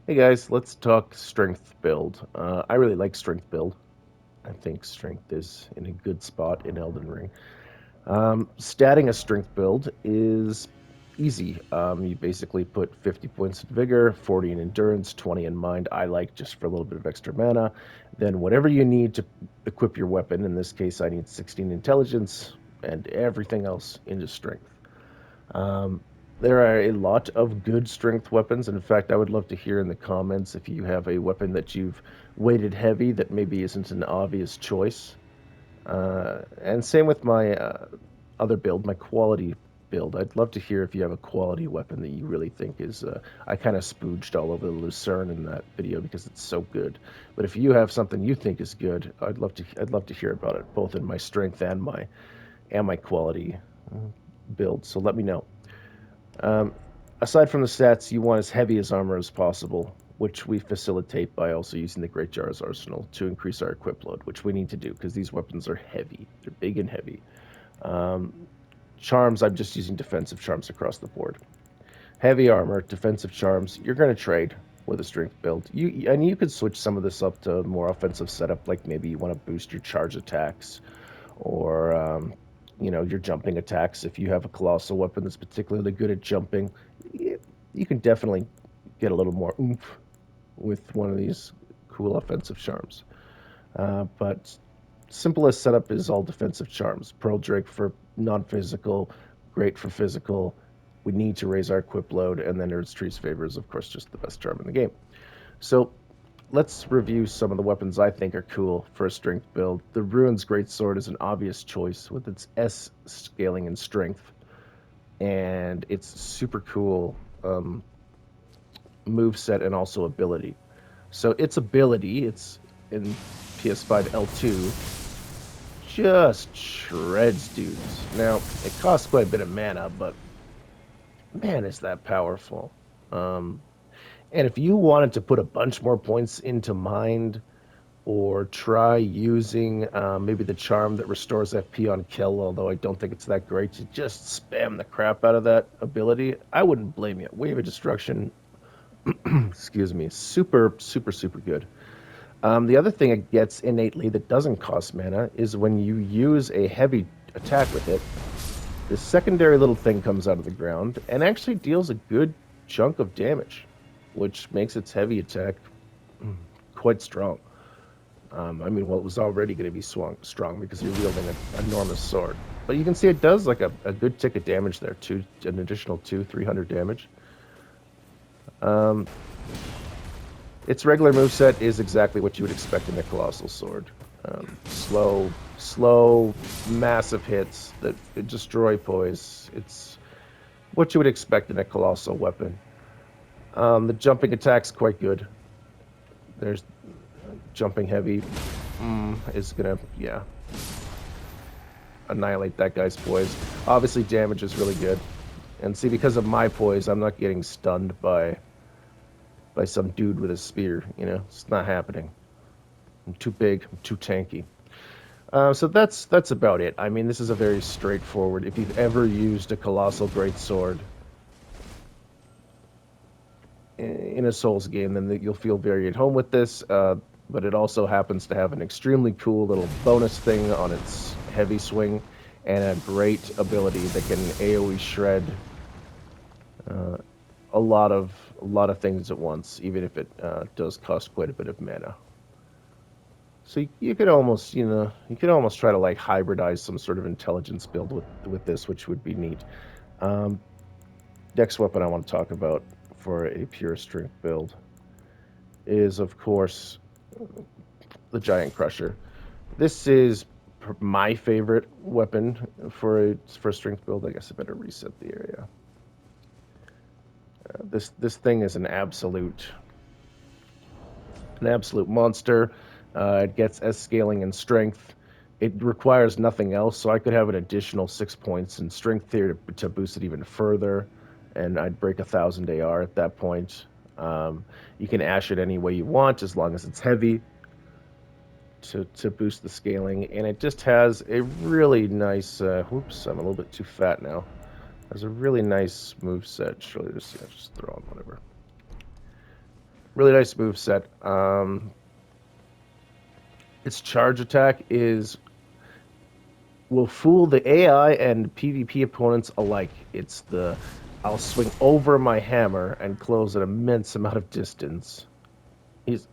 Hey guys, let's talk strength build. I really like strength build. I think strength is in a good spot in Elden Ring. Statting a strength build is easy. You basically put 50 points in vigor, 40 in endurance, 20 in mind. I like just for a little bit of extra mana. Then whatever you need to equip your weapon. In this case, I need 16 intelligence and everything else into strength. Um, there are a lot of good strength weapons. In fact, I would love to hear in the comments if you have a weapon that you've weighted heavy that maybe isn't an obvious choice. And same with my other build, my quality build. I'd love to hear if you have a quality weapon that you really think is. I kind of spooged all over the Lucerne in that video because it's so good. But if you have something you think is good, I'd love to. I'd love to hear about it, both in my strength and my quality build. So let me know. Um, Aside from the stats, you want as heavy as armor as possible, which we facilitate by also using the Great Jar's Arsenal to increase our equip load, which we need to do because these weapons are heavy. They're big and heavy. Um, Charms, I'm just using defensive charms across the board. Heavy armor, defensive charms, you're going to trade with a strength build. You could switch some of this up to more offensive setup, like maybe you want to boost your charge attacks or your jumping attacks. If you have a colossal weapon that's particularly good at jumping, you can definitely get a little more oomph with one of these cool offensive charms. But simplest setup is all defensive charms. Pearl Drake for non-physical, great for physical. We need to raise our equip load, and then Erd's Tree's Favor is, of course, just the best charm in the game. So let's review some of the weapons I think are cool for a strength build. The Ruin's Greatsword is an obvious choice with its S scaling and strength, and it's super cool move set and also ability. So its ability, it's in PS5 L2, just shreds dudes. Now, it costs quite a bit of mana, but man, is that powerful. Um, and if you wanted to put a bunch more points into mind, or try using maybe the charm that restores FP on kill, although I don't think it's that great to just spam the crap out of that ability, I wouldn't blame you. Wave of Destruction, excuse me, super, super, super good. The other thing it gets innately that doesn't cost mana is when you use a heavy attack with it, this secondary little thing comes out of the ground and actually deals a good chunk of damage, which makes its heavy attack quite strong. Well, it was already going to be strong because you're wielding an enormous sword. But you can see it does like a good tick of damage there, an additional 300 damage. Um, its regular moveset is exactly what you would expect in a Colossal Sword. Slow, massive hits that destroy poise. It's what you would expect in a Colossal weapon. The jumping attack's quite good. There's jumping heavy is gonna, yeah, annihilate that guy's poise. Obviously, damage is really good. And see, because of my poise, I'm not getting stunned by some dude with a spear. You know, it's not happening. I'm too big. I'm too tanky. So that's about it. I mean, this is a very straightforward. If you've ever used a colossal greatsword in a Souls game, then you'll feel very at home with this. But it also happens to have an extremely cool little bonus thing on its heavy swing, and a great ability that can AOE shred uh, a lot of things at once, even if it does cost quite a bit of mana. So you could almost, you could almost try to like hybridize some sort of intelligence build with this, which would be neat. Um, Next weapon I want to talk about for a pure strength build is, of course, the Giant Crusher. This is my favorite weapon for a strength build. I guess I better reset the area. This thing is an absolute monster. It gets S scaling and strength. It requires nothing else, so I could have an additional 6 points in strength here to boost it even further, and I'd break 1,000 AR at that point. You can ash it any way you want, as long as it's heavy, to boost the scaling, and it just has a really nice. Whoops, I'm a little bit too fat now. Has a really nice move set. Surely just throw on whatever. Really nice move set. Its charge attack will fool the AI and PvP opponents alike. It's the I'll swing over my hammer and close an immense amount of distance. He's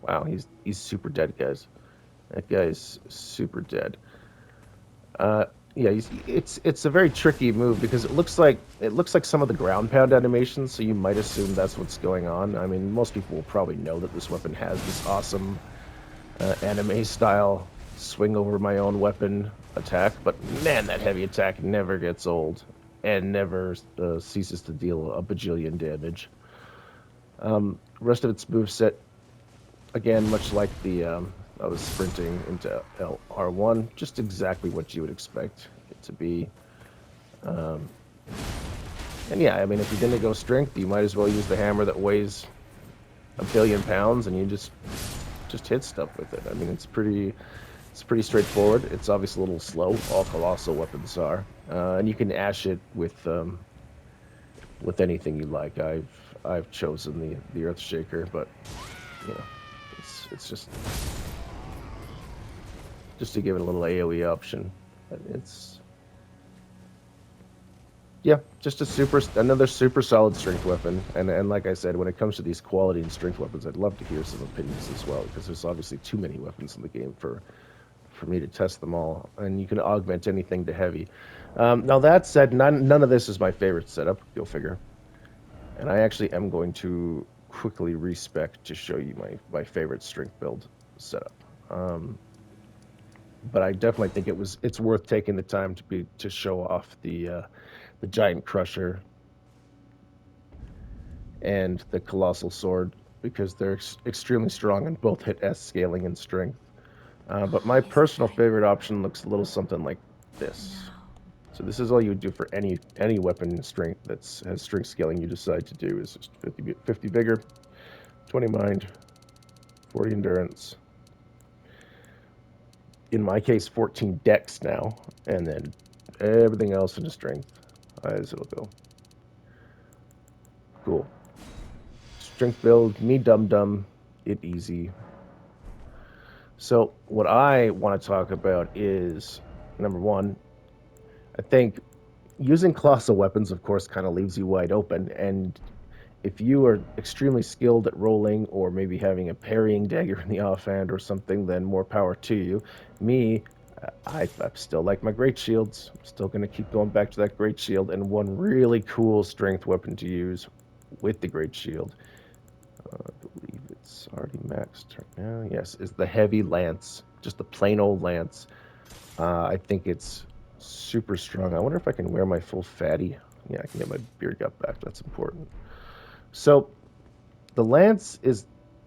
wow, he's super dead, guys. That guy's super dead. Yeah, it's a very tricky move because it looks like some of the ground pound animations, so you might assume that's what's going on. I mean, most people will probably know that this weapon has this awesome anime style swing over my own weapon attack, but man, that heavy attack never gets old and never ceases to deal a bajillion damage. Rest of its moveset, again, much like the I was sprinting into R1, just exactly what you would expect it to be. And yeah, I mean, if you're going to go strength, you might as well use the hammer that weighs a billion pounds, and you just hit stuff with it. I mean, it's pretty straightforward. It's obviously a little slow. All colossal weapons are, and you can ash it with anything you like. I've chosen the Earthshaker, but you know, it's just to give it a little AOE option. It's yeah, just another super solid strength weapon. And like I said, when it comes to these quality and strength weapons, I'd love to hear some opinions as well, because there's obviously too many weapons in the game for me to test them all. And you can augment anything to heavy. Now that said, none of this is my favorite setup. Go figure. And I actually am going to quickly respec to show you my favorite strength build setup. But I definitely think it's worth taking the time to show off the giant crusher and the colossal sword, because they're extremely strong and both hit S scaling and strength. But my personal favorite option looks a little something like this. So this is all you would do for any weapon strength that has strength scaling you decide to do, is just 50 vigor, 20 mind, 40 endurance. In my case, 14 dex now, and then everything else into strength as it'll go. Cool. Strength build, me dum-dum, it easy. So what I want to talk about is, number one, I think using colossal weapons, of course, kind of leaves you wide open. And if you are extremely skilled at rolling, or maybe having a parrying dagger in the offhand or something, then more power to you. Me, I still like my great shields. I'm still going to keep going back to that great shield. And one really cool strength weapon to use with the great shield, I believe it's already maxed right now. Yes, is the heavy lance, just the plain old lance. I think it's super strong. I wonder if I can wear my full fatty. Yeah, I can get my beard gut back. That's important. So the lance is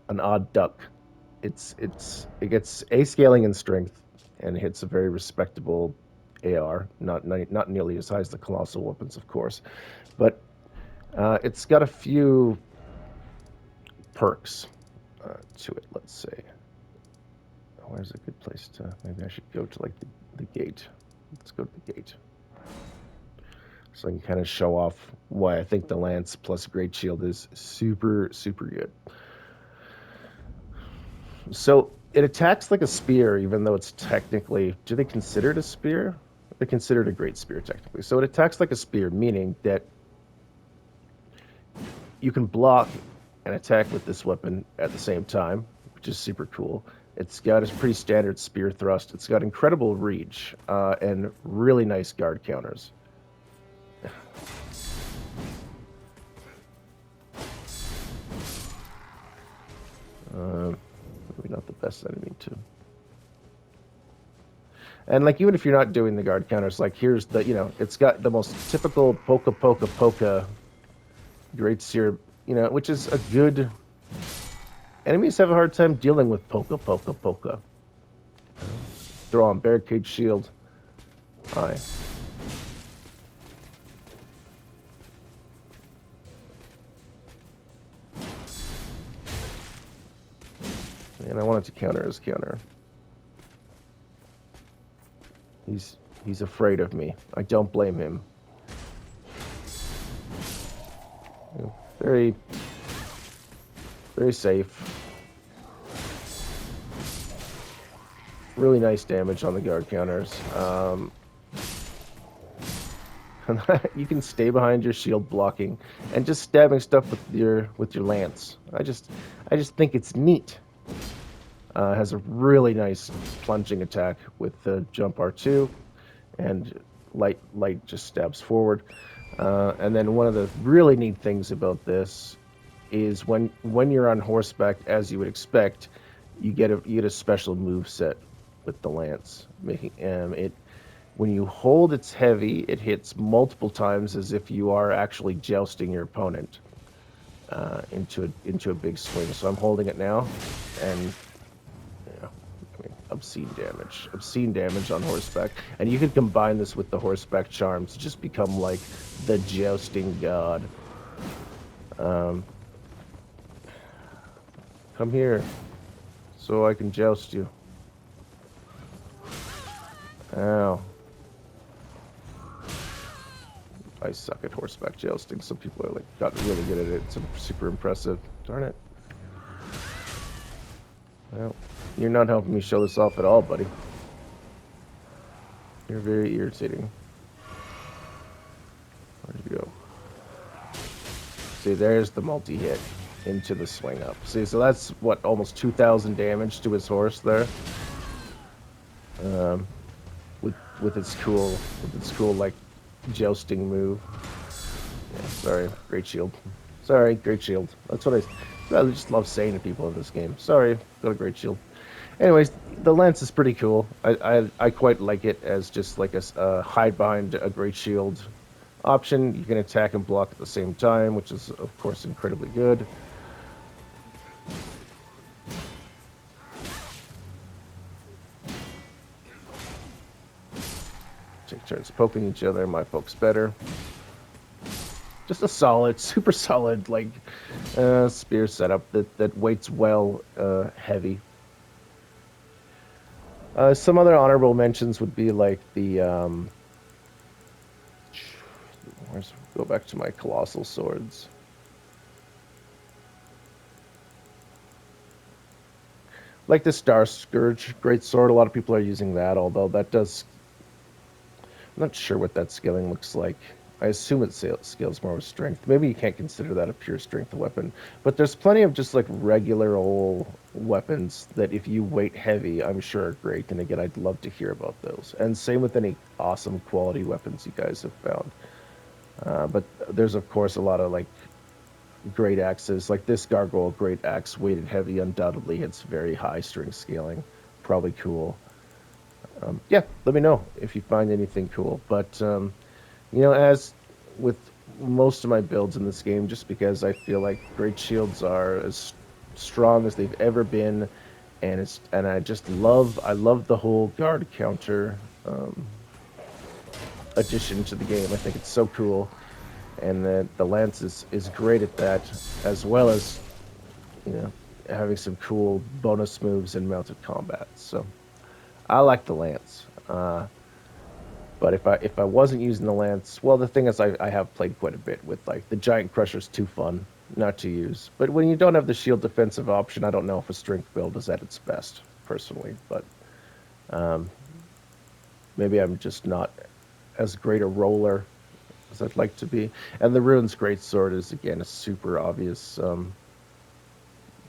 an odd duck. It gets A scaling in strength and hits a very respectable AR. Not nearly as high as the colossal weapons, of course, but it's got a few perks to it. Let's say, where's a good place to? Maybe I should go to like the gate. Let's go to the gate, so I can kind of show off why I think the lance plus great shield is super good. So it attacks like a spear, even though it's technically, do they consider it a spear? They consider it a great spear technically. So it attacks like a spear, meaning that you can block and attack with this weapon at the same time, which is super cool. It's got a pretty standard spear thrust. It's got incredible reach and really nice guard counters. Maybe not the best enemy to. And like, even if you're not doing the guard counters, like here's the, it's got the most typical poka great seer, which is a good. Enemies have a hard time dealing with poka. Throw on barricade shield. Hi. And I wanted to counter his counter. He's afraid of me. I don't blame him. Very Very safe. Really nice damage on the guard counters. You can stay behind your shield blocking and just stabbing stuff with your lance. I just think it's neat. Has a really nice plunging attack with the jump R2, and light just stabs forward. And then one of the really neat things about this is when you're on horseback, as you would expect, you get a special move set with the lance, making it. When you hold its heavy, it hits multiple times as if you are actually jousting your opponent into a big swing. So I'm holding it now, and yeah, I mean, obscene damage on horseback. And you can combine this with the horseback charms to just become like the jousting god. Come here, so I can joust you. Ow. I suck at horseback jousting. Some people are like got really good at it. It's super impressive. Darn it. Well, you're not helping me show this off at all, buddy. You're very irritating. Where'd you go? See, there's the multi-hit into the swing up. See, so that's what, almost 2,000 damage to his horse there. With its cool like jousting move. Yeah, sorry, great shield. Sorry, great shield. That's what I just love saying to people in this game. Sorry, got a great shield. Anyways, the lance is pretty cool. I quite like it as just like a hide behind a great shield option. You can attack and block at the same time, which is of course incredibly good. Take turns poking each other. My folks better. Just a solid, super solid, like spear setup that weights well heavy. Some other honorable mentions would be like the go back to my colossal swords. Like the Star Scourge great sword. A lot of people are using that, although that does. I'm not sure what that scaling looks like. I assume it scales more with strength. Maybe you can't consider that a pure strength weapon. But there's plenty of just like regular old weapons that if you weight heavy, I'm sure are great. And again, I'd love to hear about those. And same with any awesome quality weapons you guys have found. But there's of course a lot of like great axes. Like this Gargoyle Great Axe weighted heavy undoubtedly hits very high strength scaling. Probably cool. Yeah, let me know if you find anything cool. But you know, as with most of my builds in this game, just because I feel like great shields are as strong as they've ever been, and I just love the whole guard counter addition to the game. I think it's so cool, and the lance is great at that, as well as, you know, having some cool bonus moves in mounted combat. So I like the lance. But if I wasn't using the lance, well, the thing is I have played quite a bit with like the Giant Crusher's too fun not to use. But when you don't have the shield defensive option, I don't know if a strength build is at its best, personally. But maybe I'm just not as great a roller as I'd like to be. And the Rune's Greatsword is, again, a super obvious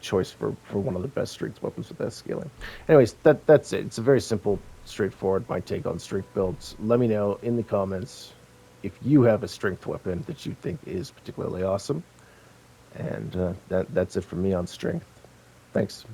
choice for one of the best strength weapons with that scaling. Anyways, that's it. It's a very simple, straightforward my take on strength builds. Let me know in the comments if you have a strength weapon that you think is particularly awesome. And that's it from me on strength. Thanks.